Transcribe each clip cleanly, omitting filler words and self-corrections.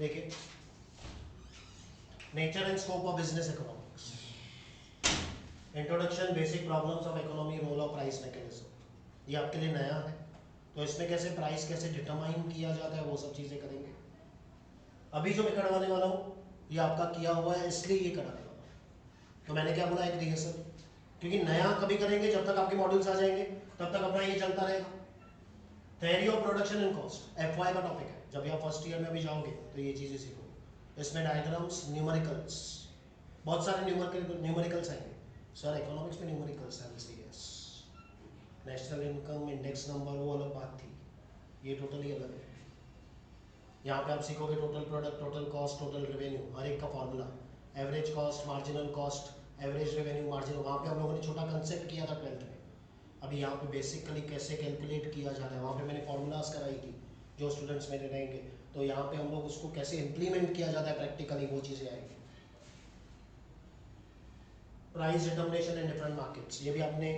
देखिए, nature and scope of business economics, introduction, basic problems of economy, role of price mechanism, ये आपके लिए नया है। तो इसमें कैसे प्राइस कैसे डिटरमाइन किया जाता है वो सब चीज़ें करेंगे। अभी जो मैं करवाने वाला हूँ ये आपका किया हुआ है, इसलिए ये कराने वाला हूँ। तो मैंने क्या बोला, एक रिहर्सल, क्योंकि नया कभी करेंगे जब तक आपके मॉड्यूल्स आ जाएंगे तब तक अपना ये चलता रहेगा। Theory of production and cost FY का टॉपिक है, जब आप फर्स्ट ईयर में अभी जाओगे तो ये चीज़ें सीखोगे। इसमें डायग्राम्स, न्यूमेरिकल्स, बहुत सारे न्यूमेरिकल्स आएंगे। सर इकोनॉमिक्स में न्यूमेरिकल्स है, yes. National income index number वो अलग बात थी, ये टोटली अलग है। यहाँ पे आप सीखोगे total product, total cost, total revenue, हर एक का formula, average cost, marginal cost, average revenue, marginal. वहाँ पे हम लोगों ने छोटा कंसेप्ट किया था 12th में। अभी यहाँ पे बेसिकली कैसे कैलकुलेट किया जाता है, वहाँ पे मैंने फॉर्मूलाज कराई थी जो स्टूडेंट्स मेरे रहेंगे। तो यहाँ पे हम लोग उसको कैसे इम्प्लीमेंट किया जाता है प्रैक्टिकली, वो चीज़ें आएंगी। Price determination in different markets, ये भी आपने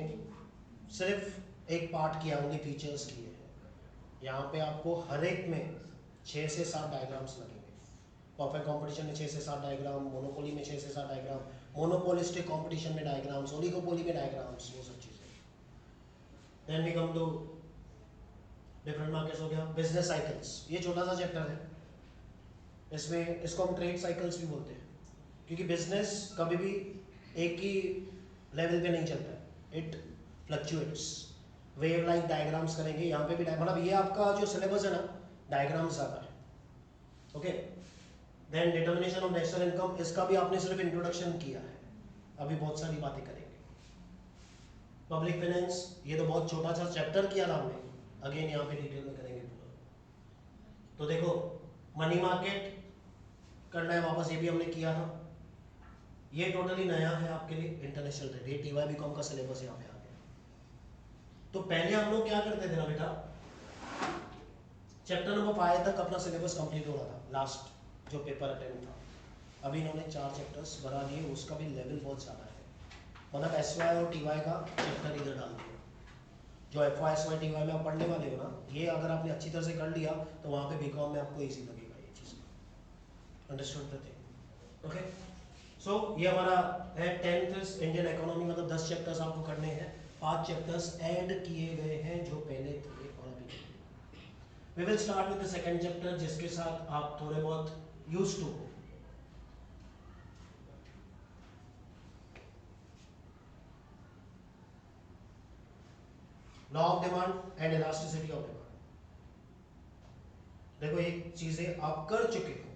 सिर्फ एक पार्ट किया, ओनली फीचर्स किए हैं। यहाँ पे आपको हर एक में 6 से 7 डायग्राम्स लगेंगे। परफेक्ट कंपटीशन में 6 से 7 डायग्राम, मोनोपोली में 6 से 7 डायग्राम, मोनोपोलिस्टिक कंपटीशन में डायग्राम्स, ओलिगोपोली में डायग्राम्स, वो सब चीज़ें। Then we come to different markets, हो गया बिजनेस साइकिल्स, ये छोटा सा चैप्टर है। इसमें इसको हम ट्रेड साइकिल्स भी बोलते हैं, क्योंकि बिजनेस कभी भी एक ही लेवल पे नहीं चलता है, it fluctuates. Wave like diagrams करेंगे यहाँ पे भी, मतलब ये आपका जो सिलेबस है ना, डायग्राम्स ज़्यादा है। Okay, then determination of national income, इसका भी आपने सिर्फ इंट्रोडक्शन किया है, अभी बहुत सारी बातें करेंगे। पब्लिक फाइनेंस, ये तो बहुत छोटा सा चैप्टर किया था हमने, अगेन यहाँ पे डिटेल में करेंगे पूरा। तो देखो, मनी मार्केट करना है वापस, ये भी हमने किया था। ये टोटली नया है आपके लिए, इंटरनेशनल ट्रेड, ये TY BCom का सिलेबस यहाँ पे आ गया। तो पहले हम लोग क्या करते थे ना बेटा, चैप्टर नंबर 5 तक अपना सिलेबस कंप्लीट हो रहा था, लास्ट जो पेपर अटेम्प्ट था। अभी इन्होंने 4 चैप्टर्स बढ़ा दिए, उसका भी लेवल बहुत ज़्यादा है, मतलब SY और TY का चैप्टर इधर डाल दिया। जो FY SY TY में आप पढ़ने वाले हो ना, ये अगर आपने अच्छी तरह से कर लिया तो वहाँ पे BCom में आपको ईजी लगेगा ये चीज़। Understood the thing? Okay, so ये हमारा है 10th इंडियन इकोनॉमी, मतलब 10 चैप्टर्स आपको करने हैं। 5 चैप्टर्स ऐड किए गए हैं जो पहले थे और अभी। We will start with the second chapter, जिसके साथ आप थोड़े बहुत यूज्ड टू हो। Law of demand and elasticity of demand. देखो, एक चीजें आप कर चुके हो,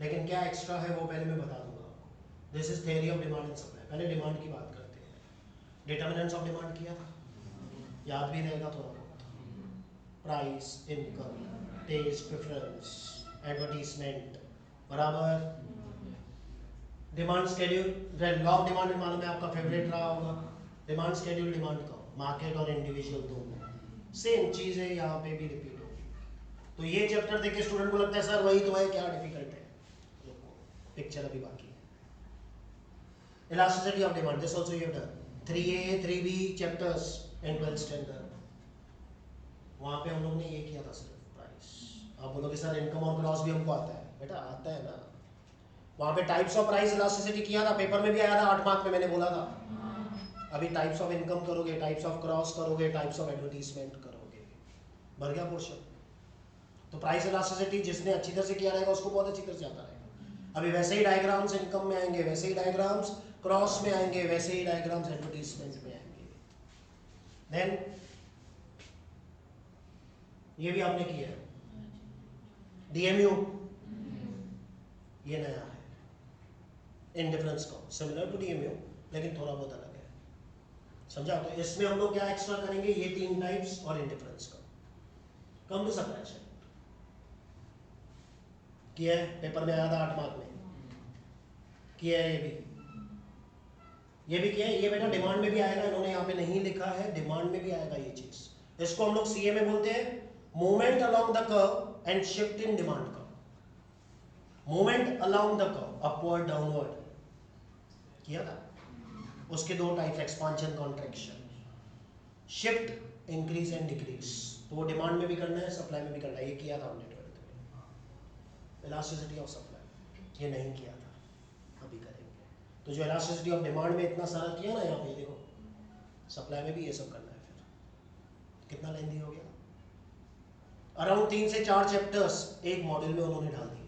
लेकिन क्या एक्स्ट्रा है वो पहले मैं बता दूंगा आपको। This is theory of demand and supply. पहले डिमांड की बात करते हैं। डिटर्मिनेंट्स ऑफ डिमांड किया था, याद भी रहेगा थोड़ा बहुत। Price, income, taste, preference, advertisement, बराबर। Demand schedule, law of demand में मालूम है आपका फेवरेट रहा होगा, डिमांड स्केड्यूल, डिमांड का मार्केट और इंडिविजुअल दोनों सेम चीज है, यहाँ पे भी रिपीट होगी। तो ये चैप्टर देख के स्टूडेंट को लगता है सर वही तो है, क्या डिफिकल्ट है? पिक्चर अभी बाकी है। Elasticity of demand, this also you have done 3A 3B chapters in 12th standard. वहां पे हम लोग ने ये किया था सिर्फ प्राइस। आप बोलोगे सर इनकम और क्रॉस भी हमको आता है, बेटा आता है ना। वहां पे टाइप्स ऑफ प्राइस इलास्टिसिटी किया था, पेपर में भी आया था 8 मार्क में, मैंने बोला था। अभी टाइप्स ऑफ इनकम करोगे, टाइप्स ऑफ क्रॉस करोगे, टाइप्स ऑफ एडवर्टीजमेंट करोगे, भर गया पोर्शन। तो प्राइस इलास्टिसिटी जिसने अच्छी तरह से किया रहेगा उसको बहुत अच्छी तरह से आता रहेगा। अभी वैसे ही डायग्राम्स इनकम में आएंगे, वैसे ही डायग्राम्स क्रॉस में आएंगे, वैसे ही डायग्राम्स एडवर्टीजमेंट में आएंगे। देन ये भी आपने किया है, DMU, ये नया है। इंडिफरेंस का सिमिलर टू DMU, लेकिन थोड़ा बहुत अलग है, समझा? तो इसमें हम लोग क्या एक्स्ट्रा करेंगे, ये 3 टाइप्स और इंडिफरेंस का। कम टू सप्लाई किया है, पेपर में आया था 8 मार्क में, किया है ये भी किया है। ये बेटा डिमांड में भी आएगा, इन्होंने यहाँ पे नहीं लिखा है, डिमांड में भी आएगा ये चीज। इसको हम लोग CA में बोलते हैं movement along the curve and shift in demand curve. Movement along the curve, upward downward किया था। उसके 2 types, expansion contraction, shift increase and decrease. तो वो डिमांड में भी करना है, सप्लाई में भी करना है, ये किया था हमने 12th में। इलास्टिसिटी ऑफ सप्लाई, ये नहीं किया था, अभी करेंगे। तो जो इलास्टिसिटी ऑफ डिमांड में इतना सारा किया ना, यहाँ पे देखो सप्लाई में भी ये सब करना है। फिर कितना लेंदी हो गया, अराउंड 3 से 4 चैप्टर्स एक मॉड्यूल में उन्होंने डाल दिए।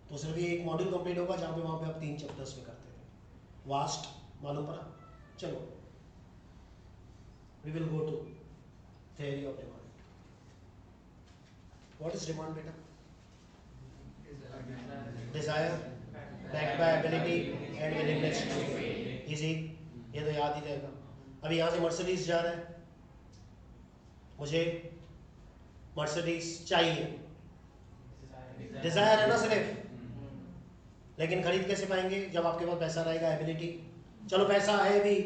तो सिर्फ ये एक मॉड्यूल कंप्लीट होगा जहाँ पे वहाँ पे आप 3 चैप्टर्स में करते थे। वास्ट मालूम पड़ा। चलो वी विल गो टू theory of demand. What is demand, beta? Desire backed by ability and willingness to pay. Easy, ये तो याद ही रहेगा। अभी यहाँ से मर्सिडीज जा रहा है, मुझे मर्सिडीज चाहिए, डिजायर है ना सिर्फ, लेकिन खरीद कैसे पाएंगे जब आपके पास पैसा रहेगा, एबिलिटी। चलो पैसा है भी,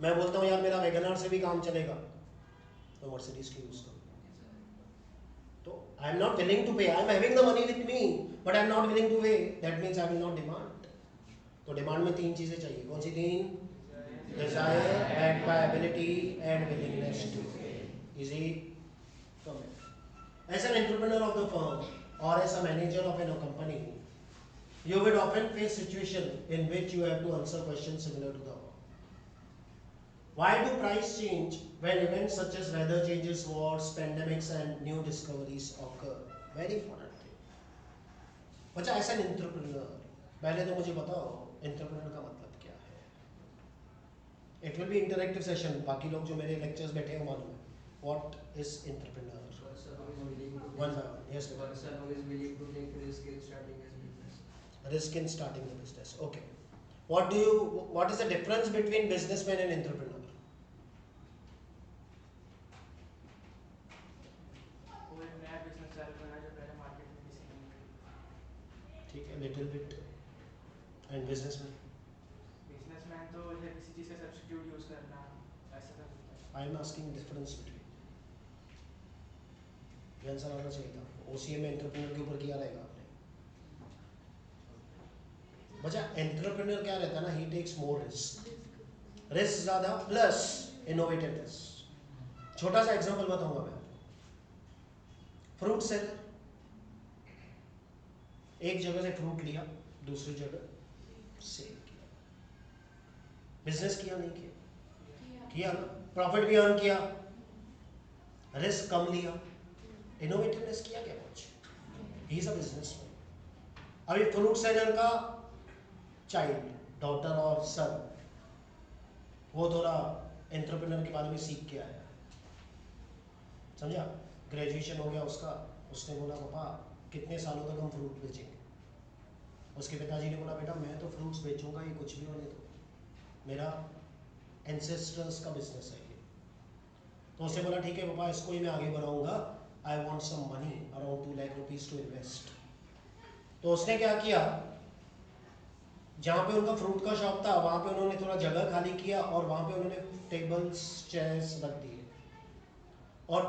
मैं बोलता हूँ यार मेरा वैगनर से भी काम चलेगा, तो मर्सिडीज की यूज करो। तो I am not willing to pay, I am having the money with me but I am not willing to pay, that means I will not demand. तो डिमांड में 3 चीजें चाहिए, कौन सी 3? Desire backed by ability and willingness to pay. Easy comment. As an entrepreneur of the firm और as a manager of an company, you will often face situation in which you have to answer questions similar to the above. Why do price change when events such as weather changes, wars, pandemics and new discoveries occur? Very important thing. अच्छा, ऐसा entrepreneur, पहले तो मुझे बताओ entrepreneur का मतलब क्या है। It will be interactive session, बाकी लोग जो मेरे लेक्चर्स बैठे हैं मालूम है। What is entrepreneur? One by one. Yes, person who is willing to take risk in starting his business. Risk in starting the business. Okay. What is the difference between businessman and entrepreneur? वो एक नया business चालू कर रहा है जो पहले market में किसी ने नहीं किया। ठीक है, little bit. And businessman? Businessman तो है किसी चीज़ का सब्स्टिट्यूट यूज करना, ऐसा कर सकता है। I am asking difference between, ये आंसर आना चाहिए था। ओसीए में एंटरप्रेन्योर के ऊपर किया रहेगा आपने। बच्चा एंटरप्रेन्योर क्या रहता है ना, ही टेक्स मोर रिस्क, रिस्क ज्यादा प्लस इनोवेटिवनेस। छोटा सा एग्जांपल बताऊंगा मैं आपको। फ्रूट सेलर एक जगह से फ्रूट लिया, दूसरी जगह सेल किया, बिजनेस किया नहीं किया? किया ना, प्रॉफिट भी अर्न किया, रिस्क कम लिया, इनोवेटिवनेस किया क्या कुछ? He is a businessman. अभी फ्रूट सेलर का चाइल्ड, डॉटर और सन, वो थोड़ा एंटरप्रेन्योर के बारे में सीख के आया, समझा? ग्रेजुएशन हो गया उसका, उसने बोला पापा कितने सालों तक हम फ्रूट बेचेंगे? उसके पिताजी ने बोला बेटा मैं तो फ्रूट्स बेचूंगा, ये कुछ भी होने दो, मेरा एंसेस्टर्स का बिजनेस है ये। तो उसने बोला ठीक है पापा, इसको ही मैं आगे बढ़ाऊंगा, I want some money around 2 lakh rupees to invest. तो उसने क्या किया, जहाँ पे उनका फ्रूट का शॉप था वहाँ पे उन्होंने थोड़ा जगह खाली किया और वहाँ पे उन्होंने टेबल्स चेयर्स रख दिए और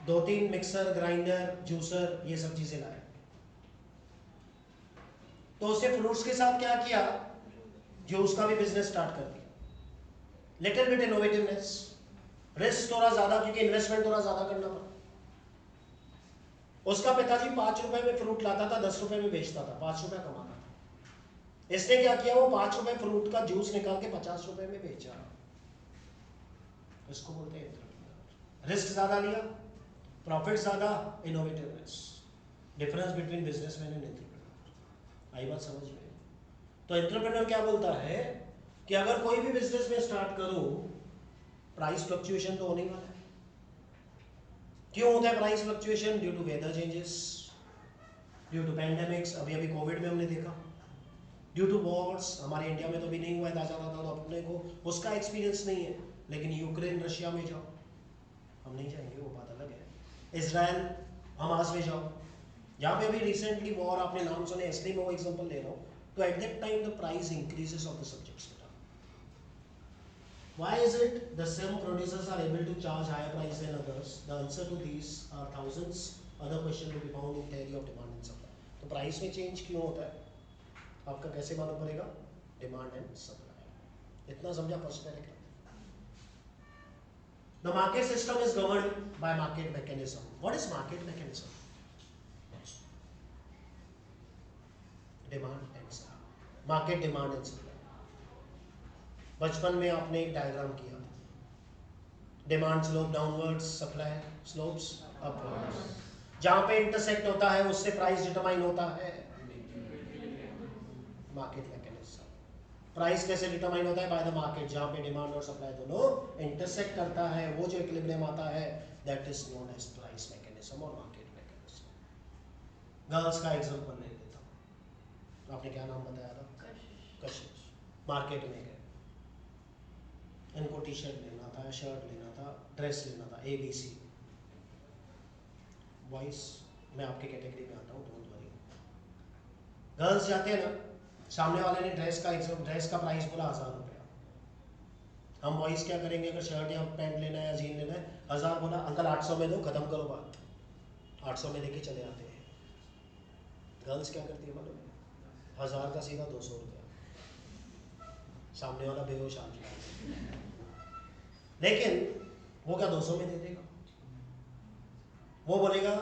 2-3 मिक्सर, ग्राइंडर, जूसर, ये सब चीजें लाए। तो उसने फ्रूट्स के साथ क्या किया, जूस का भी बिजनेस स्टार्ट कर दिया। लिटिल बिट इनोवेटिवनेस, रिस्क थोड़ा ज्यादा क्योंकि इन्वेस्टमेंट थोड़ा ज्यादा करना पड़ा। उसका पिताजी 5 रुपए में फ्रूट लाता था, 10 रुपए में बेचता था, 5 रुपए कमाता था। इसने क्या किया, वो 5 रुपए फ्रूट का जूस निकाल के 50 रुपए में बेचा। इसको बोलते हैं एंटरप्रेन्योर। रिस्क ज्यादा लिया, प्रॉफिट ज्यादा, innovativeness. Difference between businessman and entrepreneur. आई बात समझ में? तो एंटरप्रेन्योर क्या बोलता है कि अगर कोई भी बिजनेस में स्टार्ट करो, प्राइस फ्लक्चुएशन तो होने वाला है। क्यों होता है price fluctuation? Due to weather changes, due to pandemics, अभी अभी कोविड में हमने देखा, ड्यू टू वॉर्स, हमारे इंडिया में तो भी नहीं हुआ है ताजा ताजा, तो अपने को उसका एक्सपीरियंस नहीं है, लेकिन यूक्रेन रशिया में जाओ, हम नहीं जाएंगे वो बात अलग है। इजराइल हमास में जाओ, जहाँ पे अभी रिसेंटली वॉर आपने नाम सुने, इसलिए मैं वो एग्जांपल ले रहा हूँ। तो at that time the price increases of the subjects. Why is it the same producers are able to charge higher price than others? The answer to these are thousands other questions will be found in theory of demand and supply. तो price में change क्यों होता है आपका कैसे मालूम पड़ेगा? Demand and supply. इतना समझा first paragraph? The market system is governed by market mechanism. What is market mechanism? Demand and supply, market demand and supply. बचपन में आपने एक डायग्राम किया, demand slope downwards, supply slopes upwards. जहां पे intersect होता है उससे प्राइस डिटरमाइन होता है मार्केट मैकेनिज्म। प्राइस कैसे डिटरमाइन होता है? By the market. जहां पे डिमांड और सप्लाई दोनों इंटरसेक्ट करता है, वो जो इक्विलिब्रियम आता है, that is known as price mechanism और मार्केट मैकेनिज्म। गर्ल्स का एग्जांपल ले लेता हूं, आपने क्या नाम बताया था? कशिश। मार्केट में गए, इनको टी शर्ट लेना था, शर्ट लेना था, ड्रेस लेना था, ABC। बॉयज, मैं आपके कैटेगरी में आता हूँ, डोंट वरी। गर्ल्स जाते हैं ना, सामने वाले ने ड्रेस का प्राइस बोला 1000 रुपया। हम बॉयज क्या करेंगे? अगर शर्ट या पैंट लेना है या जीन लेना है, 1000 बोला, अंकल 800 में दो, खत्म करो बात, 800 में लेके चले आते हैं। गर्ल्स क्या करती है मालूम है? 1000 का सीधा 200 रुपया, सामने वाला बेहोश आ गया, लेकिन वो क्या 200 में दे देगा? वो बोलेगा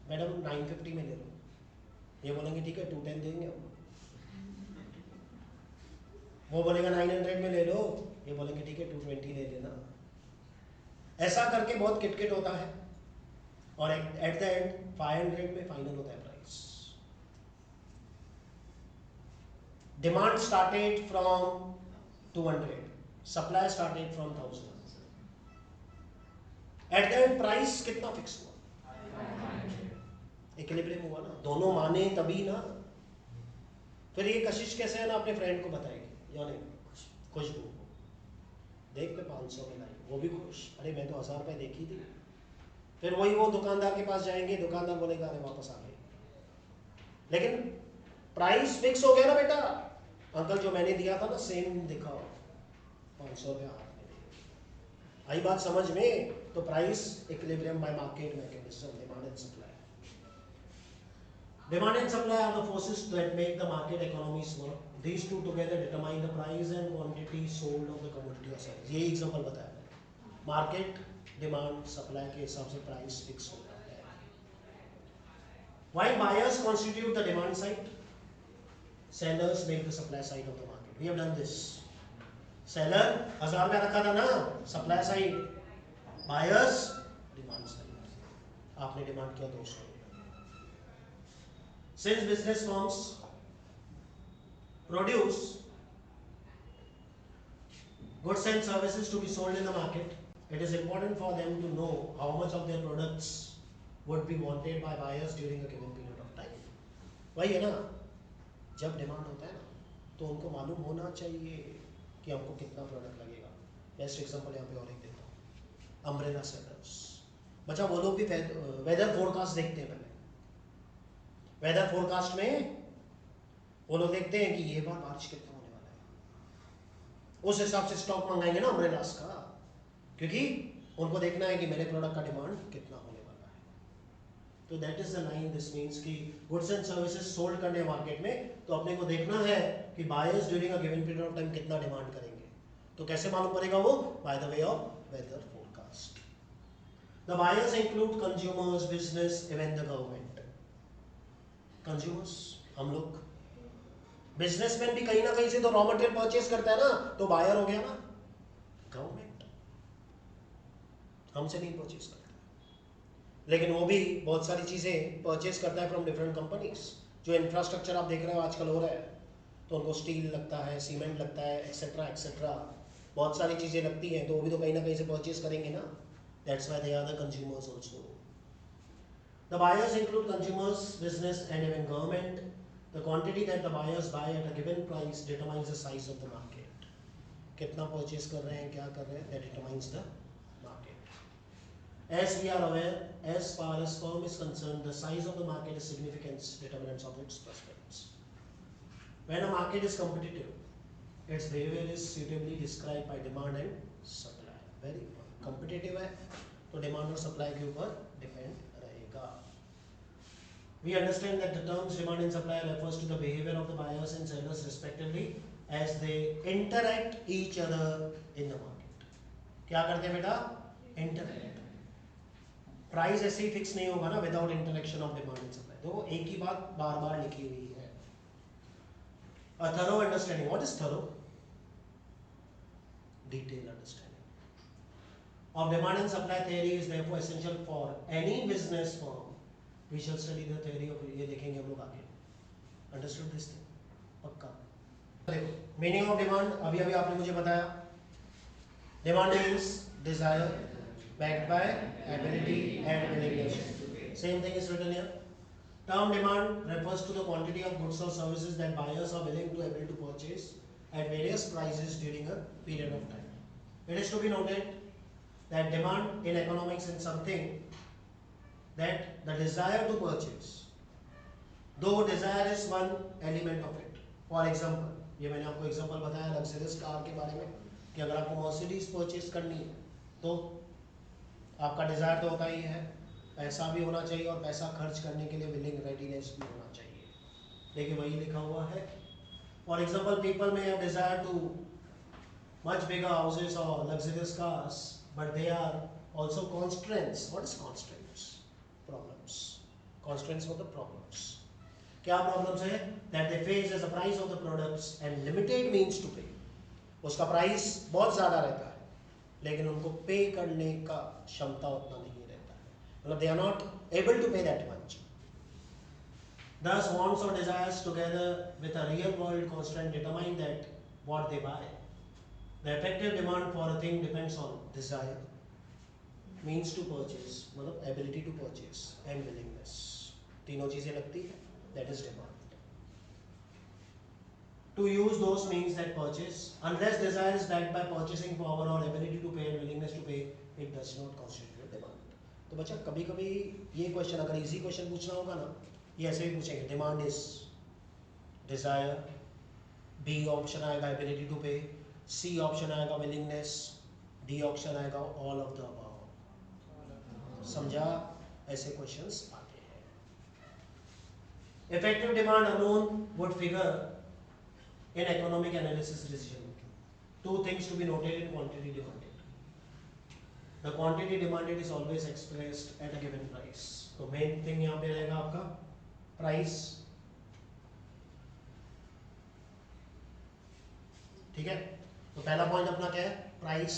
मैडम 950 में ले लो, ये बोलेंगे ठीक है 210 देंगे हम। वो बोलेगा 900 में ले लो, ये बोलेंगे ठीक है 220 ले लेना। ऐसा करके बहुत किटकिट होता है और एट द एंड 500 में फाइनल होता है price. Demand started from 200, supply started from 1000। At the end price कितना फिक्स हुआ? इक्विलिब्रियम हुआ ना, दोनों माने तभी ना। फिर ये कशिश कैसे है ना अपने फ्रेंड को बताएगी, या नहीं? खुशबू को देख के 500 में लाई, वो भी खुश, अरे मैं तो 1000 रुपये देखी थी। फिर वही वो दुकानदार के पास जाएंगे, दुकानदार बोलेगा अरे वापस आ गई। लेकिन प्राइस फिक्स हो गया ना बेटा, अंकल जो मैंने दिया था ना सेम दिखाओ, 500 रुपया हाथ में दे। आई बात समझ में? तो price equilibrium bye market mechanism, demand and supply. Demand and supply are the forces that make the market economies work. These two together determine the price and quantity sold of the commodity or service. ये example बताया मैंने। Market demand supply के हिसाब से price fix होता है। While buyers constitute the demand side, sellers make the supply side of the market. We have done this. Seller 1000 में रखा था ना, supply side, buyers demand side, आपने डिमांड किया 200। Since business firms produce goods and services to be sold in the market, it is important for them to know how much of their products would be wanted by buyers during a given period of time. वही है ना, जब demand होता है ना तो उनको मालूम होना चाहिए कि हमको कितना प्रोडक्ट लगेगा। बेस्ट एग्जांपल यहाँ पे और एक देता हूँ, अम्ब्रेला सेलर्स। बच्चा वो लोग भी वेदर फोरकास्ट देखते हैं। पहले वेदर फोरकास्ट में वो लोग देखते हैं कि ये बार बारिश कितना होने वाला है, उस हिसाब से स्टॉक मंगाएंगे ना अम्ब्रेलास का, क्योंकि उनको देखना है कि मेरे प्रोडक्ट का डिमांड कितना होने वाला है। तो that is the line, this means कि गुड्स एंड सर्विसेज सोल्ड करने मार्केट में, तो अपने को देखना है कि buyers during a given period of time कितना डिमांड करेंगे। तो कैसे मालूम पड़ेगा वो? By the way of weather forecast. The buyers include consumers, business, even the government. Consumers हम लोग, बिजनेसमैन भी कहीं ना कहीं से तो रॉ मटेरियल परचेज करता है ना, तो बायर हो गया ना। गवर्नमेंट हमसे नहीं परचेज करता, लेकिन वो भी बहुत सारी चीजें परचेज करता है फ्रॉम डिफरेंट कंपनीज। जो इंफ्रास्ट्रक्चर आप देख रहे हो आजकल हो रहा है, तो उनको स्टील लगता है, सीमेंट लगता है, एक्सेट्रा एक्सेट्रा, बहुत सारी चीजें लगती हैं, तो वो भी तो कहीं ना कहीं से परचेज करेंगे ना। That's why they are the consumers also. The buyers include consumers, business, and even government. The quantity that the buyers buy at a given price determines the size of the market. कितना purchase कर रहे हैं, क्या कर रहे हैं, that determines the market. As we are aware, as far as firm is concerned, the size of the market is significant determinants of its prospects. When a market is competitive, its behavior is suitably described by demand and supply. Very competitive है, तो demand और supply के ऊपर depend रहेगा। We understand that the terms demand and supply refers to the behavior of the buyers and sellers respectively as they interact each other in the market. क्या करते हैं बेटा? Interact. प्राइस ऐसे ही fix नहीं होगा ना without interaction of demand and supply. तो एक ही बात बार बार लिखी हुई है। A thorough understanding. What is thorough? Detailed understanding of demand and supply theory is therefore essential for any business firm. We shall study the theory of, ये देखेंगे हम लोग आगे. Understood this thing? पक्का. देखो, meaning of demand अभी अभी आपने मुझे बताया. Demand means desire backed by ability and willingness. Same thing is written here. Term demand refers to the quantity of goods or services that buyers are willing to able to purchase at various prices during a period of time. It is to be noted that demand in economics is something that the desire to purchase, though desire is one element of it. For example, ये मैंने आपको example बताया luxurious car के बारे में कि अगर आपको मर्सिडीज परचेज करनी है तो आपका डिजायर तो होता ही है, पैसा भी होना चाहिए और पैसा खर्च करने के लिए विलिंग रेडीनेस भी होना चाहिए. देखिए वही लिखा हुआ है. फॉर एग्जांपल पीपल में have desire to much bigger houses or luxurious cars, but they are also constraints. What is constraints? Problems. Constraints for the problems. क्या problems है? That they face as the price of the products and limited means to pay. उसका price बहुत ज़्यादा रहता है, लेकिन उनको पे करने का क्षमता उतना नहीं रहता है. मतलब they are not able to pay that much. Thus, wants or desires together with a real world constraint determine that what they buy. The effective demand for a thing depends on desire, means to purchase, मतलब ability to purchase and willingness. तीनों चीजें लगती है. That is demand. To use those means that purchase, unless desire is backed by purchasing power or ability to pay and willingness to pay, it does not constitute demand. तो बच्चा कभी कभी ये question अगर इजी क्वेश्चन पूछना होगा ना, ये ऐसे भी पूछेंगे. Demand is desire, B option आएगा ability to pay, C option आएगा विलिंगनेस, डी ऑप्शन आएगा ऑल ऑफ द अबव. समझा? ऐसे क्वेश्चंस आते हैं. Effective demand alone would figure in economic analysis decision making. Two things to be noted in quantity demanded. The quantity demanded is always expressed at a given price. तो main thing यहाँ पे रहेगा आपका price. ठीक है. तो पहला point अपना क्या है? प्राइस.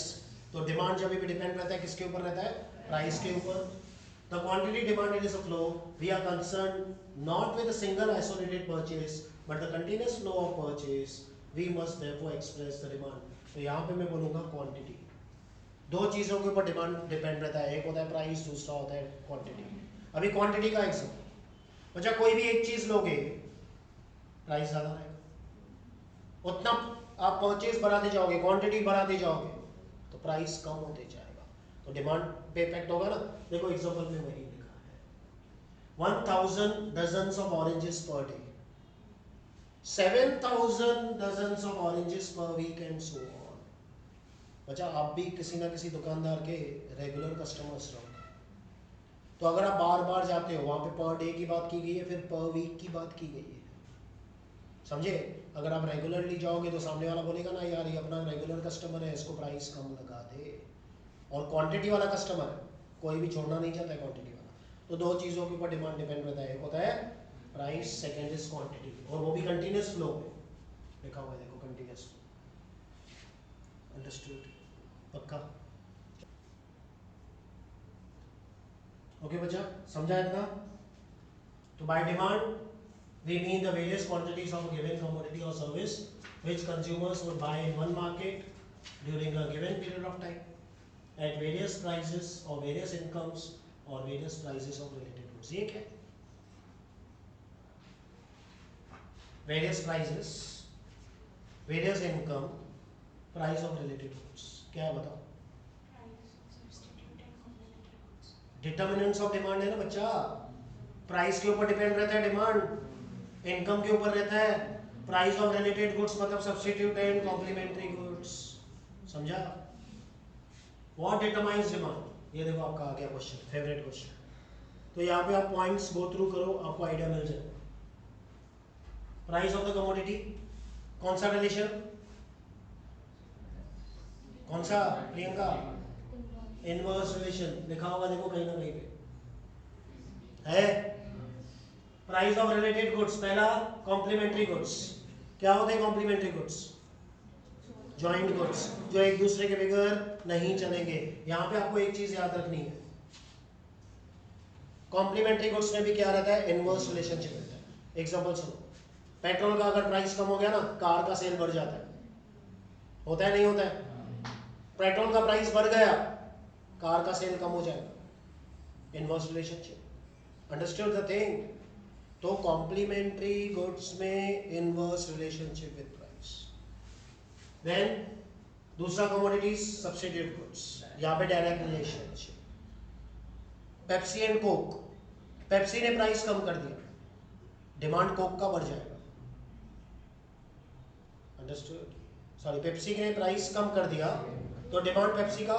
तो डिमांड जब भी डिपेंड रहता है किसके ऊपर रहता है? प्राइस के ऊपर. The quantity demanded is a flow. We are concern not with a single isolated purchase but the continuous flow of purchase. We must therefore express the demand. तो यहाँ पे मैं बोलूंगा क्वांटिटी. दो चीजों के ऊपर डिमांड डिपेंड रहता है. एक होता है प्राइस, दूसरा होता है क्वांटिटी. अभी क्वांटिटी का एग्जांपल, अच्छा कोई भी एक चीज लोगे, प्राइस ज्यादा रहेगा, उतना आप परचेज बढ़ाते जाओगे, क्वांटिटी बढ़ाते जाओगे तो प्राइस कम होते जाएगा. तो डिमांड पे इफेक्ट होगा ना. देखो एग्जांपल में वही लिखा है. 1000 dozens of oranges per day, 7000 dozens of oranges per week and so on. बच्चा आप भी किसी ना किसी दुकानदार के रेगुलर कस्टमर्स रहो. तो अगर आप बार बार जाते हो, वहां पे पर डे की बात की गई है, फिर पर वीक की बात की गई है. समझे? अगर आप रेगुलरली जाओगे तो सामने वाला बोलेगा ना यार ये अपना रेगुलर कस्टमर है, इसको प्राइस कम लगा दे. और क्वांटिटी वाला कस्टमर है, कोई भी छोड़ना नहीं चाहता है क्वांटिटी वाला. तो दो चीज़ों के ऊपर डिमांड डिपेंड रहता है. एक होता है प्राइस, सेकेंड इज क्वांटिटी. और वो भी कंटिन्यूस फ्लो में लिखा हुआ है. देखो कंटिन्यूस फ्लो. अंडरस्टूड? पक्का? ओके बच्चा, समझा इतना? तो by demand we mean the various quantities of a given commodity or service which consumers would buy in one market during a given period of time at various prices or various incomes or various prices of related goods. ये क्या है? Various prices, various income, price of related goods. क्या है बताओ? Determinants of demand है ना बच्चा. Price के ऊपर डिपेंड रहता है डिमांड, इनकम के ऊपर रहता है प्राइस ऑफ रिलेटेड गुड्स, मतलब सब्स्टिट्यूट एंड कॉम्प्लीमेंट्री गुड्स. समझा? What determines demand. ये देखो आपका आ गया क्वेश्चन, फेवरेट क्वेश्चन. तो यहाँ पे आप पॉइंट्स गो थ्रू करो, आपको आइडिया मिल जाए. प्राइस ऑफ द कमोडिटी, कौन सा रिलेशन? कौन सा प्रियंका? इनवर्स रिलेशन लिखा होगा, देखो कहीं ना कहीं पे है. प्राइस ऑफ रिलेटेड गुड्स, पहला कॉम्प्लीमेंट्री गुड्स, क्या होते हैं कॉम्प्लीमेंट्री गुड्स? जॉइंट गुड्स, जो एक दूसरे के बगैर नहीं चलेंगे। यहां पे आपको एक चीज याद रखनी है, कॉम्प्लीमेंट्री गुड्स में भी क्या रहता है? इनवर्स रिलेशनशिप रहता है। एग्जांपल सुनो, पेट्रोल का अगर प्राइस कम हो गया ना, कार का सेल बढ़ जाता है, होता है नहीं होता है? पेट्रोल का प्राइस बढ़ गया, कार का सेल कम हो जाएगा। Inverse relationship, understood the thing? तो कॉम्प्लीमेंट्री गुड्स में inverse relationship with price. Then दूसरा कमोडिटीज सब्स्टिट्यूट गुड्स, यहां पे direct relationship. Pepsi and Coke, Pepsi ने प्राइस कम कर दिया, डिमांड कोक का बढ़ जाएगा। अंडरस्टूड? सॉरी, पेप्सी ने प्राइस कम कर दिया तो डिमांड पेप्सी का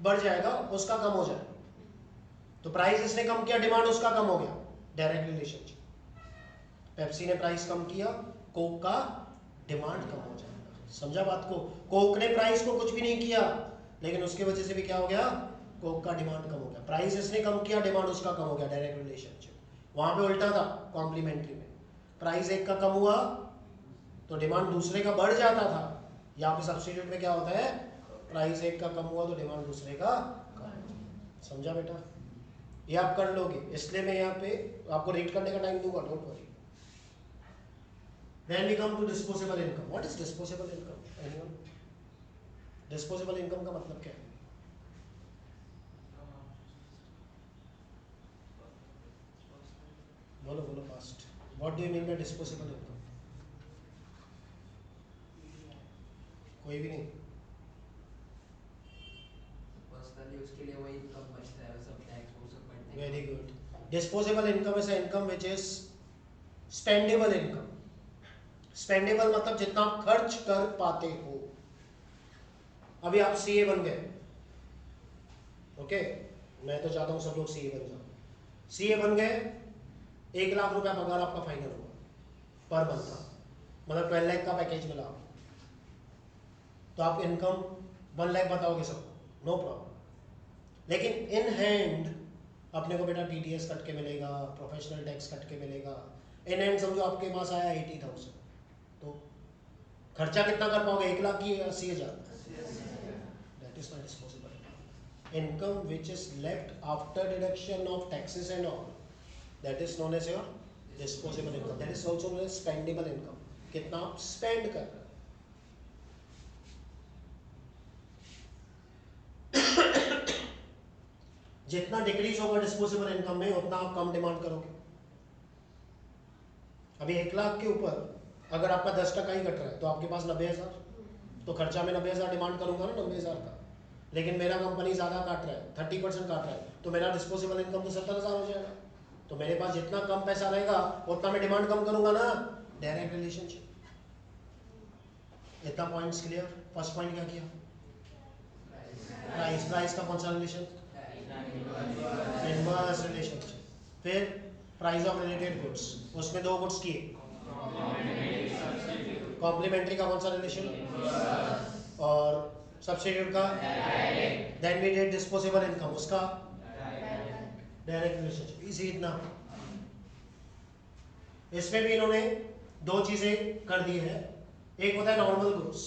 बढ़ जाएगा, उसका कम हो जाएगा। तो प्राइस इसने कम किया, डिमांड उसका कम हो गया, डायरेक्ट रिलेशनशिप। पेप्सी ने प्राइस कम किया, कोक का डिमांड कम हो जाएगा। समझा बात को? कोक ने प्राइस को कुछ भी नहीं किया, लेकिन उसकी वजह से भी क्या हो गया? कोक का डिमांड कम हो गया। प्राइस इसने कम किया, डिमांड उसका कम हो गया, डायरेक्ट रिलेशनशिप। वहां पे उल्टा था कॉम्प्लीमेंट्री में, प्राइस एक का कम हुआ तो डिमांड दूसरे का बढ़ जाता था। यहाँ पे सब्स्टिट्यूट में क्या होता है? प्राइस एक का कम हुआ तो डिमांड दूसरे का कम। समझा बेटा? ये आप कर लोगे, इसलिए मैं यहाँ पे आपको रीड करने का टाइम दूंगा, don't worry. Then we come to disposable income. What is disposable income? Anyone? Disposable income का मतलब क्या है? बोलो बोलो fast. What do you mean by disposable income? कोई भी नहीं? पर्सनली उसके लिए वही इनकम बचता है, सब टैक्स वो सब बढ़ते हैं। Very good. Disposable income is an income which is spendable income. Spendable मतलब जितना आप खर्च कर पाते हो। अभी आप सीए बन गए, ओके? मैं तो चाहता हूं सब लोग सीए बन जाओ। सीए बन गए, 1 लाख रुपया पगार आपका फाइनल होगा पर मंथ का, मतलब 12 लाख का पैकेज मिला आपको। तो आप इनकम 1 लाख बताओगे सबको, नो प्रॉब्लम। लेकिन इन हैंड अपने को बेटा टीडीएस कट के मिलेगा, प्रोफेशनल टैक्स कट के मिलेगा। इन हैंड समझो आपके पास आया 80,000, तो खर्चा कितना कर पाओगे? 1 लाख की 80,000। That is my disposable income which is left after deduction of taxes and all, that is known as your disposable income. That is also known as spendable income, कितना आप स्पेंड कर रहे हो। जितना डिक्रीज होगा डिस्पोजेबल इनकम में, उतना आप कम डिमांड करोगे। अभी 1 लाख के ऊपर अगर आपका 10% ही कट रहा है तो आपके पास 90,000, तो खर्चा में 90,000 डिमांड करूंगा ना, 90,000 का। लेकिन मेरा कंपनी ज्यादा काट रहा है, 30% काट रहा है, तो मेरा डिस्पोजेबल इनकम तो 70,000 हो जाएगा। तो मेरे पास जितना कम पैसा रहेगा उतना मैं डिमांड कम करूंगा ना, डायरेक्ट रिलेशनशिप। इतना पॉइंट्स क्लियर? फर्स्ट पॉइंट क्या किया? प्राइस, प्राइस का कौन सा रिलेशन? Inverse relationship. फिर प्राइस ऑफ रिलेटेड गुड्स, उसमें 2 गुड्स किए। कॉम्प्लीमेंट्री का कौन सा रिलेशन? और सब्स्टिट्यूट का? Then we did disposable income, उसका डायरेक्ट रिलेशनशिप। इसी इतना। इसमें भी इन्होंने 2 चीजें कर दी है। एक होता है नॉर्मल गुड्स।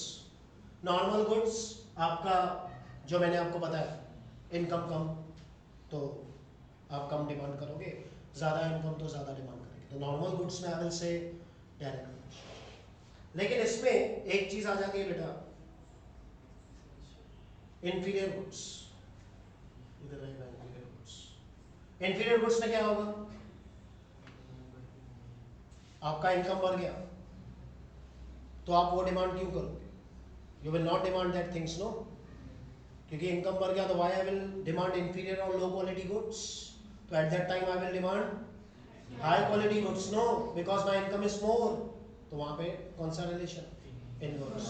नॉर्मल गुड्स आपका, जो मैंने आपको बताया, इनकम कम तो आप कम डिमांड करोगे, ज्यादा इनकम तो ज्यादा डिमांड करेंगे। तो नॉर्मल गुड्स में आई विल से डायरेक्ट। लेकिन इसमें एक चीज आ जाती है बेटा, इंफीरियर गुड्स। इधर रहेगा इंफीरियर गुड्स। इंफीरियर गुड्स में क्या होगा? आपका इनकम बढ़ गया तो आप वो डिमांड क्यों करोगे? You will not demand that things, no. क्योंकि इनकम बढ़ गया तो why I will demand inferior और लो क्वालिटी गुड्स? तो at that time I will demand high quality goods, no, because my income is more. तो वहां पे कौन सा रिलेशन? इनवर्स।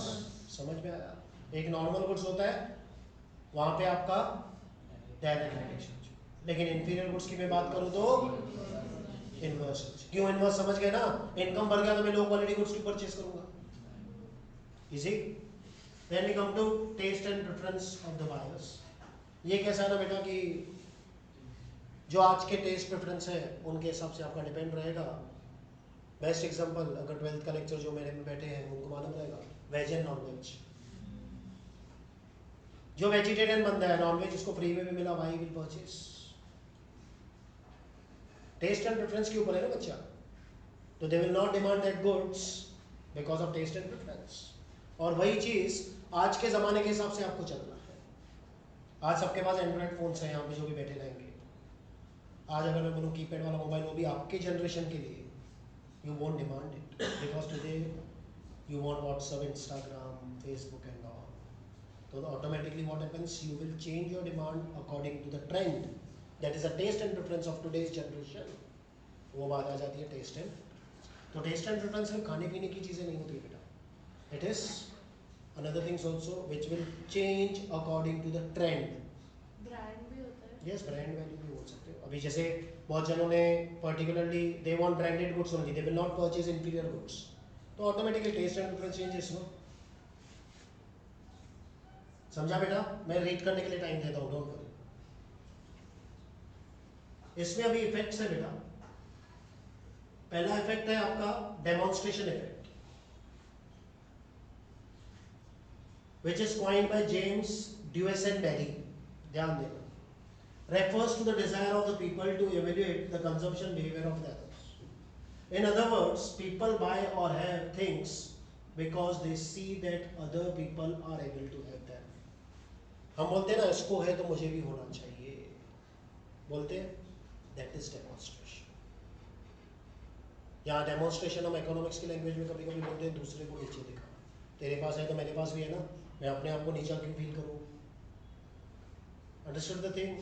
समझ में आया? एक नॉर्मल गुड्स होता है, वहां पे आपका डायरेक्ट रिलेशन। लेकिन इंफीरियर गुड्स की मैं बात करूं तो इनवर्स। क्यों इनवर्स? समझ गए ना? इनकम बढ़ गया तो मैं लो क्वालिटी गुड्स की परचेज करूंगा। Easy. Then we come to taste and preference of the buyers. ये कैसा है ना बेटा कि जो आज के टेस्ट प्रेफरेंस है उनके हिसाब से आपका डिपेंड रहेगा। बेस्ट एग्जांपल, अगर 12th का लेक्चर जो मेरे में बैठे हैं उनको मालूम रहेगा, वेज एंड नॉन वेज। जो वेजिटेरियन बंदा है, नॉन वेज उसको फ्री में भी मिला, why will purchase. Taste and preference के ऊपर है ना बच्चा, तो they will not demand that goods because of taste and preference. और वही चीज आज के जमाने के हिसाब से आपको चलना है। आज सबके पास एंड्रॉइड फोन्स हैं, यहाँ पे जो भी बैठे रहेंगे। आज अगर मैं बोलूँ कीपैड वाला मोबाइल, वो भी आपके जनरेशन के लिए, you won't demand it because today you want WhatsApp, Instagram, Facebook and all. तो automatically what happens, you will change your demand according to the trend, that is a taste and preference of today's generation. वो बात आ जाती है taste and. तो taste and preference सिर्फ खाने पीने की चीज़ें नहीं होती है बेटा, it is another things also which will change according to the trend. Brand भी होता है। यस, ब्रांड वैल्यू भी बोल सकते हो। अभी जैसे बहुत जनों ने particularly they want branded goods only, they will not purchase inferior goods, तो automatically taste and preference changes no. समझा बेटा? मैं रीड करने के लिए टाइम देता हूँ, डोंट वरी। इसमें अभी इफेक्ट्स है बेटा। पहला इफेक्ट है आपका demonstration effect, which is coined by James Duesenberry, ध्यान देना, refers to the desire of the people to evaluate the consumption behavior of the others. In other words, people buy or have things because they see that other people are able to have them. हम बोलते हैं ना, इसको है तो मुझे भी होना चाहिए, बोलते हैं, that is demonstration. यहाँ डेमोन्स्ट्रेशन हम इकोनॉमिक्स की लैंग्वेज में कभी कभी बोलते हैं दूसरे को नीचे दिखा। तेरे पास है तो मेरे पास भी है ना, मैं अपने आप को नीचा क्यों फील करूँ? Understood the thing?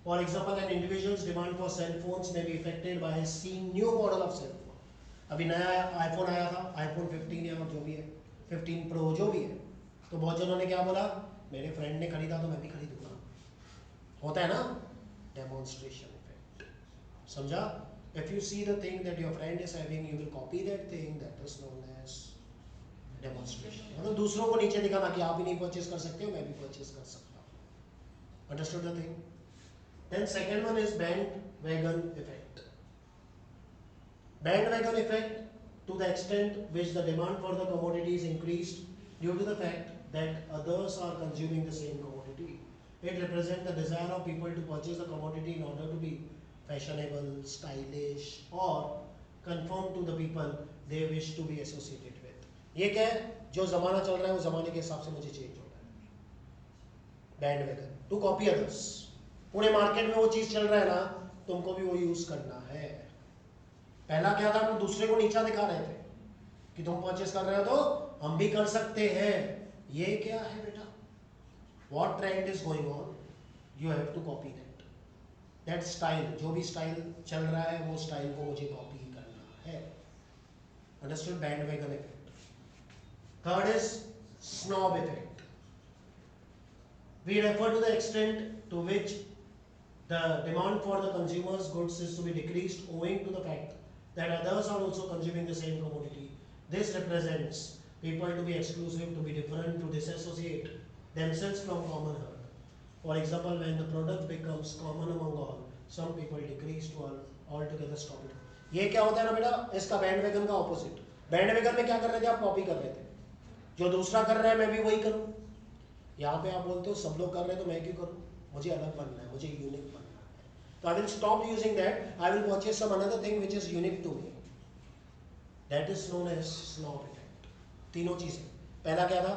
For example, an individuals demand for cell phones may be affected by seeing new model of cell phone. अभी नया आईफोन आया था, आईफोन 15 या जो भी है, 15 प्रो जो भी है, तो बहुत जनों ने क्या बोला, मेरे फ्रेंड ने खरीदा तो मैं भी खरीदूंगा। होता है ना डेमोन्स्ट्रेशन इफेक्ट, समझा? If you see the thing that your friend is having, you will copy that thing, that is known as demonstration. मतलब दूसरों को नीचे दिखाना कि आप भी नहीं परचेज कर सकते हो, मैं भी परचेज कर सकता हूँ। Understood the thing? Then second one is bandwagon effect. Bandwagon effect, to the extent which the demand for the commodity is increased due to the fact that others are consuming the same commodity. It represents the desire of people to purchase the commodity in order to be fashionable, stylish or conform to the people they wish to be associated with. ये क्या है? जो जमाना चल रहा है वो जमाने के हिसाब से मुझे चेंज हो रहा है। Bandwagon, to copy others. पूरे मार्केट में वो चीज चल रहा है ना, तुमको भी वो यूज करना है। पहला क्या था, हम दूसरे को नीचा दिखा रहे थे कि तुम परचेस कर रहे हो तो हम भी कर सकते हैं। ये क्या है बेटा? What trend is going on? You have to copy that. That style, जो भी स्टाइल चल रहा है वो स्टाइल को मुझे कॉपी करना है। Understood? Bandwagon effect. Third is snob effect. We refer to the extent to which the demand for the consumer's goods is to be decreased owing to the fact that others are also consuming the same commodity. This represents people to be exclusive, to be different, to disassociate themselves from common herd. For example, when the product becomes common among all, some people decrease to altogether stop it. ये क्या होता है ना बेटा, इसका bandwagon का opposite. Bandwagon में क्या कर रहे थे आप? कॉपी कर रहे थे। जो दूसरा कर रहा है मैं भी वही करूं। यहाँ पे आप बोलते हो सब लोग कर रहे हैं तो मैं क्यों करूं? मुझे अलग बनना है, मुझे यूनिक बनना है। तो I will stop using that, I will purchase some another thing which is unique to me. That is known as snob effect. तीनों चीजें, पहला क्या था?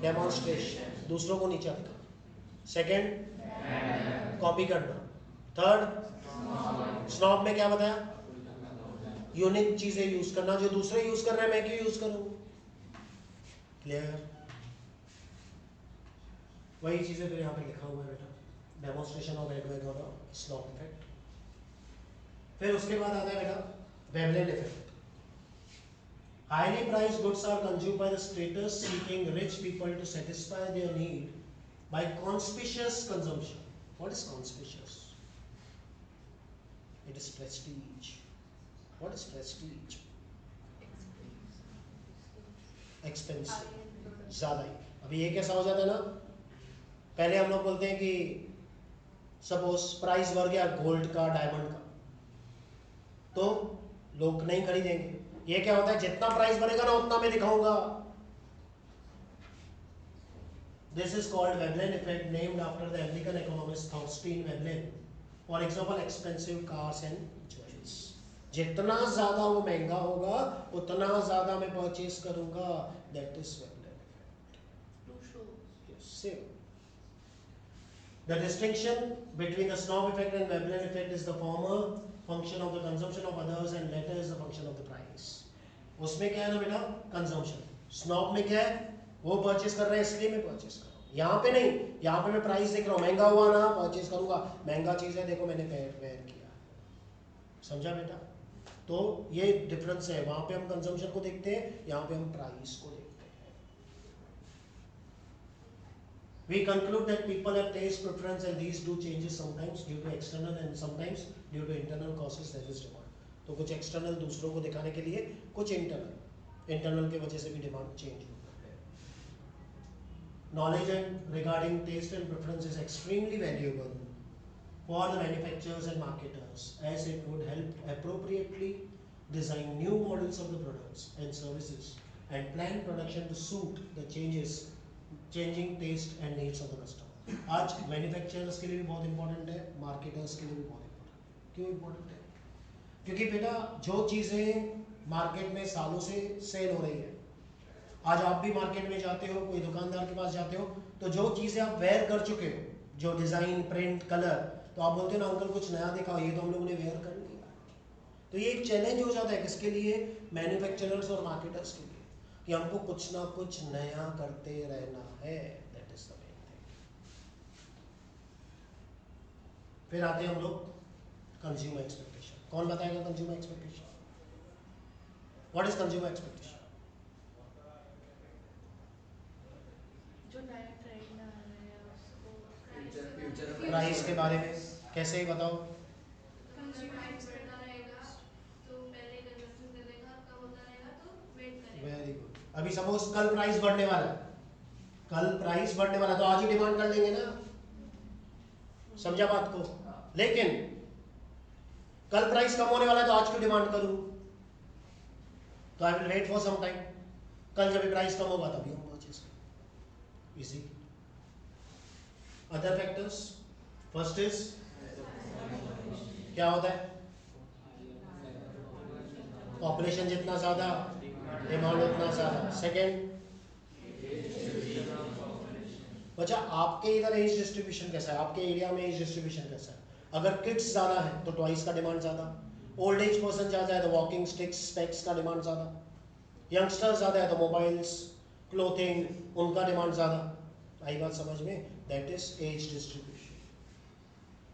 डेमोन्स्ट्रेशन, दूसरों को नीचा दिखाना। सेकेंड, कॉपी करना। थर्ड, स्नॉब में क्या बताया? यूनिक चीजें यूज करना, जो दूसरे यूज कर रहे हैं मैं क्यों यूज करूं? क्लियर? वही चीजें फिर यहाँ पे लिखा हुआ है बेटा, डेमोन्स्ट्रेशन ऑफ बैंडवैगन और स्नॉब इफेक्ट। फिर उसके बाद आता है बेटा वेवलेन effect. Highly priced goods are consumed by the status-seeking rich people to satisfy their need by conspicuous consumption. What is conspicuous? It is prestige. What is prestige? Expensive. ज़्यादा ही। अभी ये कैसा हो जाता है ना, पहले हम लोग बोलते हैं कि सपोज प्राइस बढ़ गया गोल्ड का, डायमंड का, तो लोग नहीं खरीदेंगे। ये क्या होता है, जितना प्राइस बढ़ेगा ना उतना मैं दिखाऊंगा। This is called Veblen effect, named after the American economist Thorstein Veblen. For example, expensive cars and jewels. जितना ज्यादा वो महंगा होगा उतना ज्यादा मैं परचेज करूंगा. That is Veblen effect. Two shows. Yes, same. The distinction between the snob effect and Veblen effect is the former function of the consumption of others and latter is the function of the price. उसमें क्या है ना बेटा, consumption. Snob में क्या है, वो purchase कर रहे हैं इसलिए मैं परचेज कर रहा हूँ. यहाँ पे नहीं, यहाँ पे मैं प्राइस देख रहा हूँ, महंगा हुआ ना परचेज करूंगा. महंगा चीज है, देखो मैंने वेयर किया. समझा बेटा? तो ये डिफरेंस है. वहां पे हम कंजम्पशन को देखते हैं, यहाँ पे हम प्राइस को देखते हैं. We conclude that people have taste preference and these do changes sometimes due to external and sometimes due to internal causes, that is demand. तो कुछ एक्सटर्नल दूसरों को दिखाने के लिए, कुछ इंटरनल की वजह से भी डिमांड चेंज होता है. Knowledge and regarding taste and preference is extremely valuable for the manufacturers and marketers as it would help appropriately design new models of the products and services and plan production to suit the changing taste and needs of the customer. आज manufacturers के लिए भी बहुत important है, marketers के लिए भी बहुत इंपॉर्टेंट है. क्यों इंपॉर्टेंट है? क्योंकि बेटा जो चीजें मार्केट में सालों से सेल हो रही है, आज आप भी मार्केट में जाते हो, कोई दुकानदार के पास जाते हो, तो जो चीजें आप वेयर कर चुके हो, जो डिजाइन, प्रिंट, कलर, तो आप बोलते हो ना अंकल कुछ नया दिखाओ, ये तो हम लोगों ने वेयर कर लिया. तो ये एक चैलेंज हो जाता है किसके लिए, मैन्युफैक्चरर्स और मार्केटर्स के लिए, कि हमको कुछ ना कुछ नया करते रहना है. That is the main thing. फिर आते हैं हम लोग कंज्यूमर एक्सपेक्टेशन. कौन बताएगा consumer expectation? What is consumer expectation? जो नया ट्रेंड आ रहा है उसको फ्यूचर प्राइस के बारे में कैसे ही बताओ. कंज्यूमर बढ़ता रहेगा तो पहले कंजप्शन करेगा, कम होता रहेगा तो वेट करेगा. Very good. अभी सपोज कल प्राइस बढ़ने वाला है, कल प्राइस बढ़ने वाला है, तो आज ही डिमांड कर लेंगे ना. समझा बात को? लेकिन कल प्राइस कम होने वाला है तो आज क्यों डिमांड करूं? तो I will wait for some time. कल जब प्राइस कम होगा तभी हम परचेज करेंगे. Easy. Other factors. First is क्या होता है, पॉपुलेशन जितना ज्यादा डिमांड उतना ज्यादा. सेकेंड, बच्चा आपके इधर एज डिस्ट्रीब्यूशन कैसा है, आपके एरिया में एज डिस्ट्रीब्यूशन कैसा है? अगर किड्स ज्यादा है तो टॉयज का डिमांड ज्यादा, ओल्ड एज पर्सन ज्यादा है तो वॉकिंग स्टिक्स, स्पेक्स का डिमांड ज्यादा, यंगस्टर ज्यादा है तो मोबाइल्स, क्लोथिंग, उनका डिमांड ज्यादा. आई बात समझ में? That is age distribution.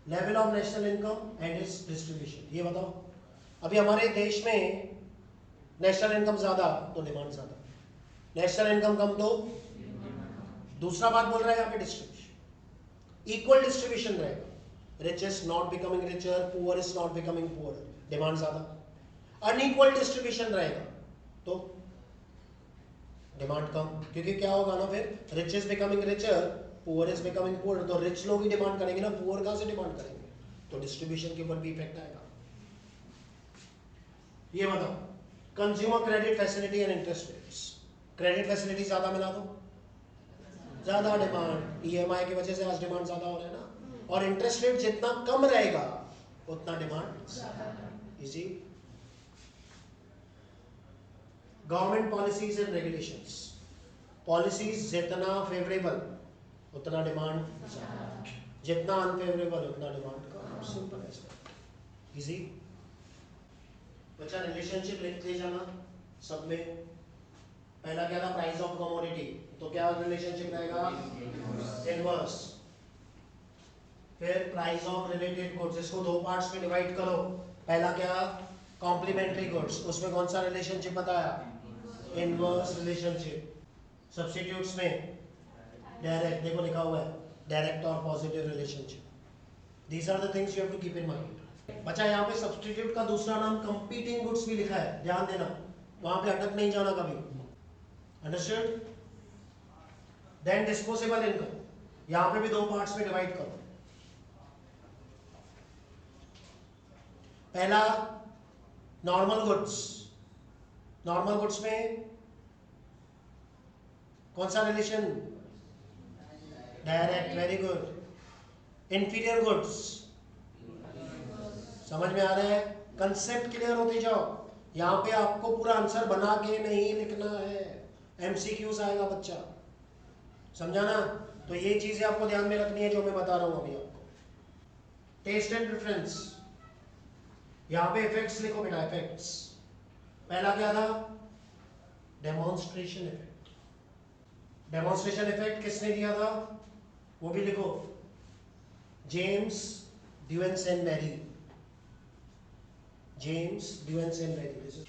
Level of national income and its distribution. ये बताओ, अभी हमारे देश में नेशनल इनकम ज्यादा तो डिमांड ज्यादा, नेशनल इनकम कम तो दूसरा बात बोल रहा है यहाँ पे डिस्ट्रीब्यूशन. इक्वल डिस्ट्रीब्यूशन रहेगा. richest not becoming richer, poorest not becoming poorer, demand ज्यादा. अनइक्वल डिस्ट्रीब्यूशन रहेगा तो डिमांड कम, क्योंकि क्या होगा ना फिर, richest becoming richer, poorest becoming poorer, तो रिच लोग ही डिमांड करेंगे ना, पुअर कहां से डिमांड करेंगे? तो डिस्ट्रीब्यूशन के ऊपर भी इफेक्ट आएगा. ये बताओ, consumer credit facility and interest rates. Credit facility ज्यादा मिला दो, ज्यादा डिमांड. ईएमआई की वजह से आज डिमांड ज्यादा हो रहा है ना. और इंटरेस्ट रेट जितना कम रहेगा उतना demand. Easy. Government policies and regulations. Policies जितना फेवरेबल उतना डिमांड ज्यादा, जितना अनफेवरेबल उतना डिमांड कम. सिंपल है. इजी. बच्चा रिलेशनशिप लिखते जाना सब में. पहला क्या था, प्राइस ऑफ कमोडिटी, तो क्या रिलेशनशिप रहेगा, इनवर्स. फिर प्राइस ऑफ रिलेटेड गुड्स, इसको दो पार्ट्स में डिवाइड करो. पहला क्या, कॉम्प्लीमेंट्री गुड्स, उसमें कौन सा रिलेशनशिप बताया, इनवर्स रिलेशनशिप. सब्स्टिट्यूट्स में डायरेक्ट, देखो लिखा हुआ है डायरेक्ट और positive relationship. These are the things you have to keep in mind. बच्चा यहाँ पे सब्स्टिट्यूट का दूसरा नाम कंपीटिंग गुड्स भी लिखा है, ध्यान देना, वहां पे अटक नहीं जाना कभी. अंडरस्टूड? देन डिस्पोजेबल इनकम, यहाँ पे भी दो पार्ट्स में डिवाइड करो. पहला नॉर्मल गुड्स, नॉर्मल गुड्स में कौन सा relation? Direct, very good. Inferior goods, समझ में आ रहा है? कंसेप्ट क्लियर होते जाओ। यहाँ पे आपको पूरा आंसर बना के नहीं लिखना है, एमसीक्यूज आएगा बच्चा, समझा ना? तो ये चीजें आपको ध्यान में रखनी है जो मैं बता रहा हूं अभी आपको। टेस्ट एंड प्रेफरेंस, यहाँ पे इफेक्ट्स लिखो बेटा, इफेक्ट्स। पहला क्या था? Demonstration effect. डेमोन्स्ट्रेशन इफेक्ट किसने दिया था वो भी लिखो, James Duesenberry, James Duesenberry.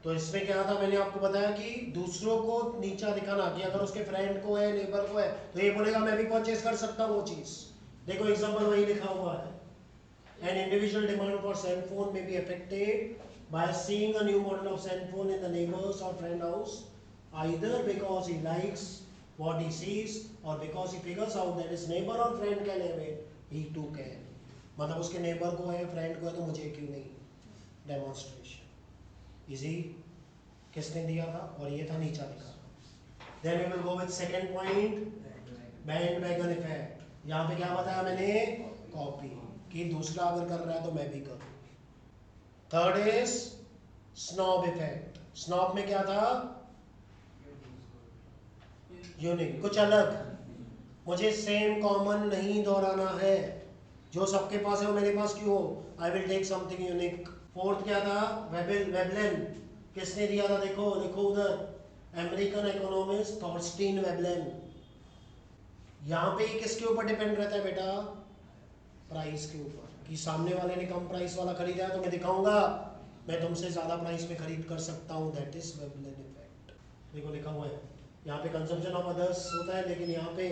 तो इसमें क्या था, मैंने आपको बताया कि दूसरों को नीचा दिखाना, कि अगर उसके फ्रेंड को है, नेबर को है, तो ये बोलेगा मैं भी परचेज कर सकता हूँ वो चीज। देखो एग्जांपल वही लिखा हुआ है, an individual demand for cell phone may be affected by seeing a new model of cell phone in the neighbours or friend house, either because he likes what he sees or because he figures out that his neighbour or friend can have it, he too can. मतलब उसके neighbour को है, friend को है, तो मुझे क्यों नहीं? Demonstration easy. किसने दिया था? और ये था नीचा लिखा। Then we will go with second point, bandwagon effect. यहाँ पे क्या बताया मैंने? कॉपी, कि दूसरा अगर कर रहा है तो मैं भी करूँ। Third is snob effect. Snob में क्या था? यूनिक, कुछ अलग, मुझे सेम कॉमन नहीं दोहराना है, जो सबके पास है वो मेरे पास क्यों हो? I will take something unique. Fourth क्या था? वेबलेन। किसने दिया था? देखो लिखो उधर, अमेरिकन इकोनॉमिस्ट थॉर्स्टीन वेबलेन। यहाँ पे किसके ऊपर डिपेंड रहता है बेटा? प्राइस के ऊपर, कि सामने वाले ने कम प्राइस वाला खरीदा है तो मैं दिखाऊंगा मैं तुमसे ज्यादा प्राइस में खरीद कर सकता हूँ, दैट इज वेबलेन इफेक्ट। देखो लिखा हुआ है यहाँ पे, कंजम्पशन ऑफ अदर्स होता है, लेकिन यहाँ पे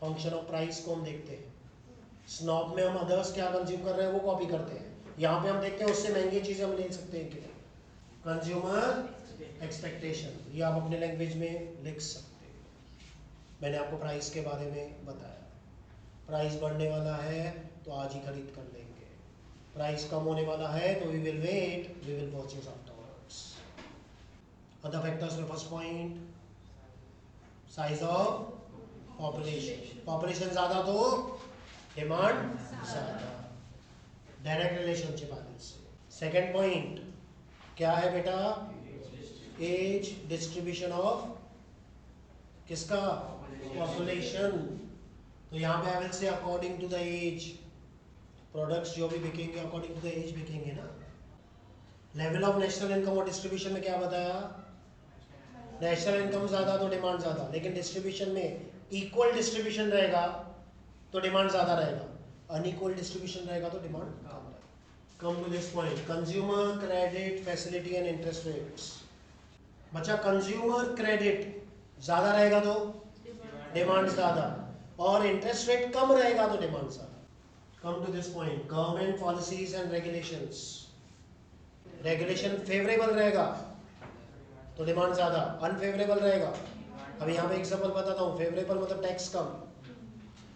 फंक्शन ऑफ प्राइस को हम देखते हैं। स्नॉब में हम अदर्स क्या कंज्यूम कर रहे हैं वो कॉपी करते हैं, यहाँ पे हम देखते हैं उससे महंगी चीजें हम ले सकते हैं कि नहीं। कंज्यूमर एक्सपेक्टेशन, ये आप अपने लैंग्वेज में लिख सकते हैं। मैंने आपको प्राइस के बारे में बताया, प्राइस बढ़ने वाला है तो आज ही खरीद कर लेंगे, प्राइस कम होने वाला है तो we will wait, we will purchase afterwards. Other factors में first point, size of population. Population ज्यादा तो डिमांड ज्यादा, डायरेक्ट रिलेशनशिप आगे से। सेकेंड पॉइंट क्या है बेटा? एज डिस्ट्रीब्यूशन ऑफ किसका? पॉपुलेशन। तो यहाँ पे I will say according to the age, products जो भी बिकेंगे अकॉर्डिंग टू द एज बिकेंगे ना। लेवल ऑफ नेशनल इनकम और डिस्ट्रीब्यूशन में क्या बताया? नेशनल इनकम ज्यादा तो डिमांड ज्यादा, लेकिन डिस्ट्रीब्यूशन में इक्वल डिस्ट्रीब्यूशन रहेगा तो डिमांड ज्यादा रहेगा, अनइक्वल डिस्ट्रीब्यूशन रहेगा तो डिमांड कम रहेगा। Come to this point, consumer credit facility and interest rates. बच्चा कंज्यूमर क्रेडिट ज्यादा रहेगा तो डिमांड ज्यादा, और इंटरेस्ट रेट कम रहेगा तो डिमांड ज्यादा। Come to this point, government policies and regulations. Regulation favourable रहेगा तो डिमांड ज्यादा, अनफेवरेबल रहेगा। अभी यहाँ पे एग्जांपल बताता हूँ, फेवरेबल मतलब टैक्स कम,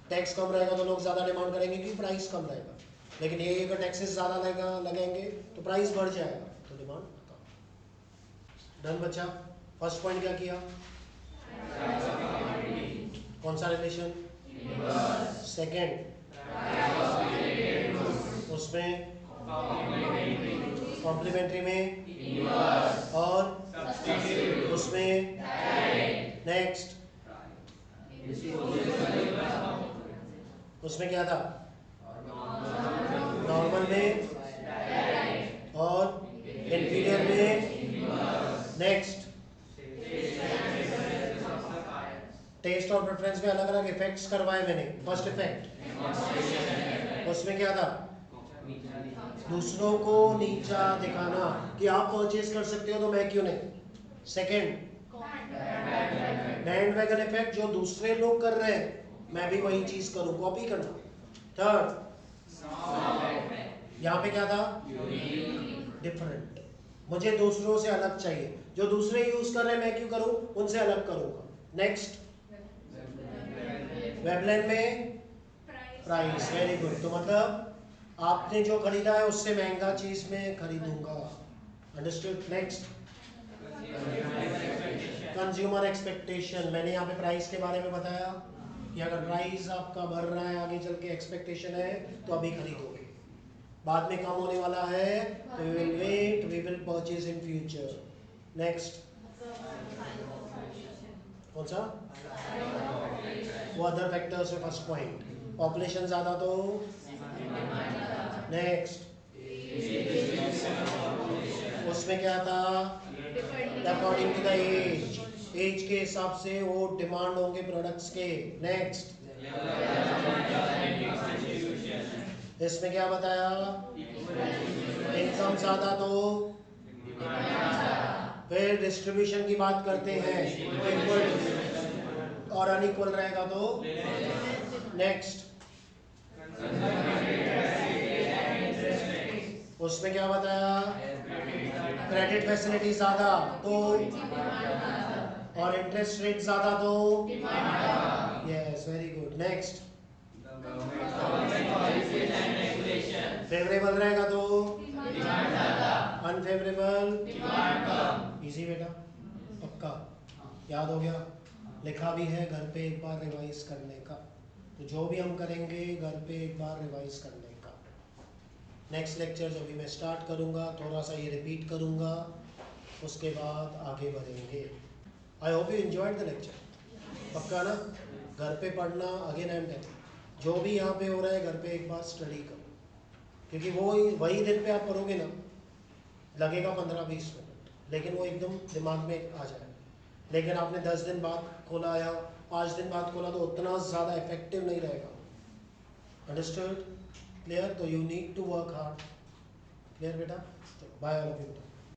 टैक्स कम रहेगा तो लोग ज्यादा डिमांड करेंगे क्योंकि प्राइस कम रहेगा, लेकिन ये अगर टैक्सेस ज्यादा लगेंगे तो प्राइस बढ़ जाएगा तो डिमांड कम। डन बच्चा? फर्स्ट पॉइंट क्या किया? कौन सा रिलेशन? सेकेंड उसमें कॉम्प्लीमेंट्री में, और उसमें नेक्स्ट उसमें क्या था? नॉर्मल में और इंफीरियर में। नेक्स्ट टेस्ट और प्रेफरेंस में अलग अलग इफेक्ट्स करवाए मैंने। फर्स्ट इफेक्ट उसमें क्या था? दूसरों को नीचा दिखाना, कि आप परचेज कर सकते हो तो मैं क्यों नहीं। सेकंड बैंडवैगन इफेक्ट, जो दूसरे लोग कर रहे हैं मैं भी वही चीज करूं, कॉपी करना। थर्ड यहाँ पे क्या था? डिफरेंट, मुझे दूसरों से अलग चाहिए, जो दूसरे यूज कर रहे हैं मैं क्यों करूं, उनसे अलग करूंगा। नेक्स्ट वेबलेन में प्राइस, वेरी गुड। तो मतलब आपने जो खरीदा है उससे महंगा चीज में खरीदूंगा। अंडरस्टूड? Next, consumer expectation. मैंने यहाँ पे प्राइस के बारे में बताया कि अगर प्राइस आपका बढ़ रहा है आगे चल के, एक्सपेक्टेशन है तो अभी खरीदोगे, बाद में कम होने वाला है तो we will wait, we will purchase in future. Next, कौन सा? वो अदर फैक्टर्स है फर्स्ट पॉइंट। पॉपुलेशन ज्यादा तो नेक्स्ट, उसमें क्या था? According to the age, age के हिसाब से वो डिमांड होंगे प्रोडक्ट्स के। नेक्स्ट, इसमें क्या बताया? इनकम ज्यादा तो फिर डिस्ट्रीब्यूशन की बात करते हैं, इक्वल और अनइक्वल रहेगा तो नेक्स्ट, उसमें क्या बताया? क्रेडिट फैसिलिटी ज्यादा तो और इंटरेस्ट रेट ज्यादा तो yes, very good. Next, favourable रहेगा तो अनफेवरेबल, इजी बेटा, पक्का याद हो गया? लिखा भी है, घर पे एक बार रिवाइज करने का। तो जो भी हम करेंगे घर पे एक बार रिवाइज करने का। नेक्स्ट लेक्चर जब भी मैं स्टार्ट करूंगा थोड़ा सा ये रिपीट करूंगा, उसके बाद आगे बढ़ेंगे। I hope you enjoyed the lecture. पक्का ना? घर पे पढ़ना अगेन एंड अगेन, जो भी यहाँ पे हो रहा है घर पे एक बार स्टडी करो, क्योंकि वो वही दिन पे आप पढ़ोगे ना, लगेगा 15-20 मिनट, लेकिन वो एकदम दिमाग में आ जाएगा। लेकिन आपने 10 दिन बाद खोला या 5 दिन बाद खोला तो उतना ज़्यादा इफेक्टिव नहीं रहेगा। अंडरस्टूड? क्लियर? तो you need to work hard. Clear बेटा? बाय ऑल ऑफ यू बेटा।